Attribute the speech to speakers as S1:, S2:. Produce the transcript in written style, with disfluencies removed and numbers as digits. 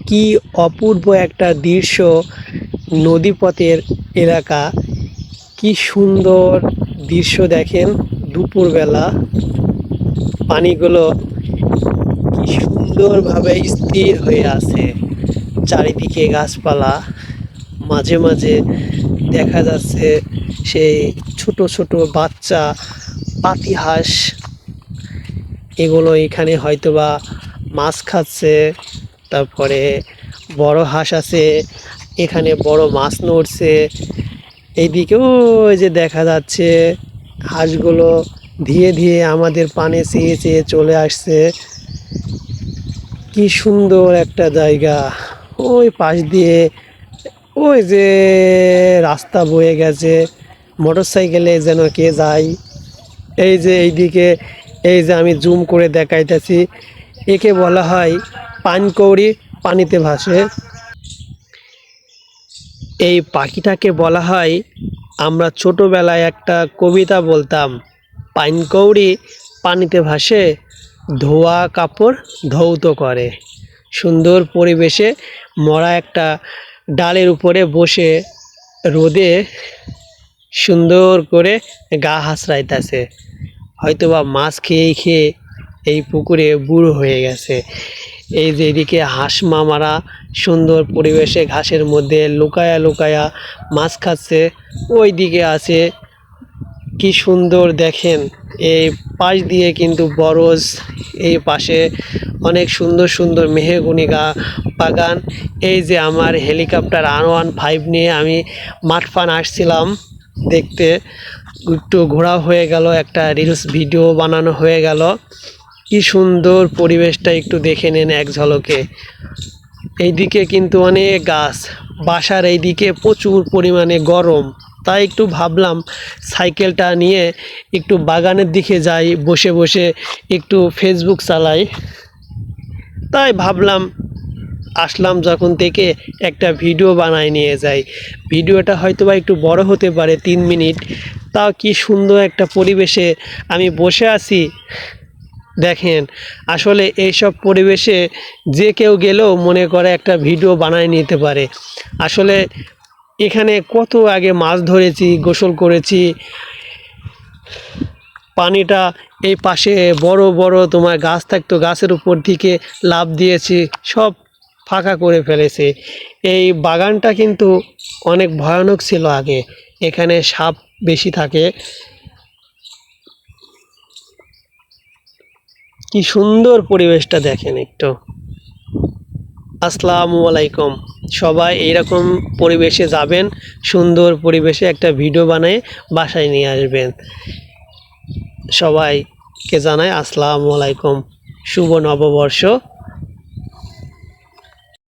S1: কি অপূর্ব একটা দৃশ্য, নদীপথের এলাকা। কি সুন্দর দৃশ্য দেখেন, দুপুরবেলা পানিগুলো কি সুন্দরভাবে স্থির হয়ে আছে, চারিদিকে গাছপালা, মাঝে মাঝে দেখা যাচ্ছে সেই ছোট ছোট বাচ্চা পাতিহাঁস, এগুলো এখানে হয়তোবা মাছ খাচ্ছে। তারপরে বড় হাঁস আছে, এখানে বড় মাছ নড়ছে। এইদিকেও ওই যে দেখা যাচ্ছে হাঁসগুলো ধীরে ধীরে আমাদের পানে চেয়ে চেয়ে চলে আসছে। কি সুন্দর একটা জায়গা। ওই পাশ দিয়ে ওই যে রাস্তা বয়ে গেছে, মোটরসাইকেলে যেন কে যায়। এই যে এইদিকে, এই যে আমি জুম করে দেখাইতেছি, একে বলা হয় পানকৌড়ি, পানিতে ভাসে। এই পাখিটাকে বলা হয়, আমরা ছোটবেলায় একটা কবিতা বলতাম, পানকৌড়ি পানিতে ভাসে, ধোয়া কাপড় ধৌত করে। সুন্দর পরিবেশে মরা একটা ডালের উপরে বসে রোদে সুন্দর করে গা হাসরাইতেছে। হয়তোবা মাছ খেয়ে খেয়ে এই পুকুরে বুড়ো হয়ে গেছে। এই যে এদিকে হাঁস মামারা সুন্দর পরিবেশে ঘাসের মধ্যে লুকায়া লুকায়া মাছ খাচ্ছে। ওই দিকে আছে, কি সুন্দর দেখেন, এই পাশ দিয়ে কিন্তু বরজ, এই পাশে অনেক সুন্দর সুন্দর মেহগনি বাগান। এই যে আমার হেলিকপ্টার R15 নিয়ে আমি মাঠফান আসছিলাম দেখতে, একটু ঘোরা হয়ে গেল, একটা রিলস ভিডিও বানানো হয়ে গেল। কি সুন্দর পরিবেশটা একটু দেখে নেন এক ঝলকে। এইদিকে কিন্তু অনেক গাছ, বাসার এইদিকে প্রচুর পরিমাণে গরম, তাই একটু ভাবলাম সাইকেলটা নিয়ে একটু বাগানের দিকে যাই, বসে বসে একটু ফেসবুক চালাই। তাই ভাবলাম আসলাম যখন থেকে একটা ভিডিও বানায় নিয়ে যাই। ভিডিওটা হয়তো বা একটু বড় হতে পারে, 3 মিনিট। তাও কি সুন্দর একটা পরিবেশে আমি বসে আছি দেখেন। আসলে এইসব পরিবেশে যে কেউ গেলেও মনে করে একটা ভিডিও বানায় নিতে পারে। আসলে এখানে কত আগে মাছ ধরেছি, গোসল করেছি, পানিটা এই পাশে বড় বড় তোমার গাছ থাকতো, গাছের উপর থেকে লাফ দিয়েছি, সব ফাঁকা করে ফেলেছে। এই বাগানটা কিন্তু অনেক ভয়ানক ছিল আগে, এখানে সাপ বেশি থাকে। কি সুন্দর পরিবেশটা দেখেন একটু। আসসালামু আলাইকুম। সবাই এইরকম পরিবেশে যাবেন, সুন্দর পরিবেশে একটা ভিডিও বানিয়ে বাসায় নিয়ে আসবেন। সবাইকে জানাই আসসালামু আলাইকুম, শুভ নববর্ষ।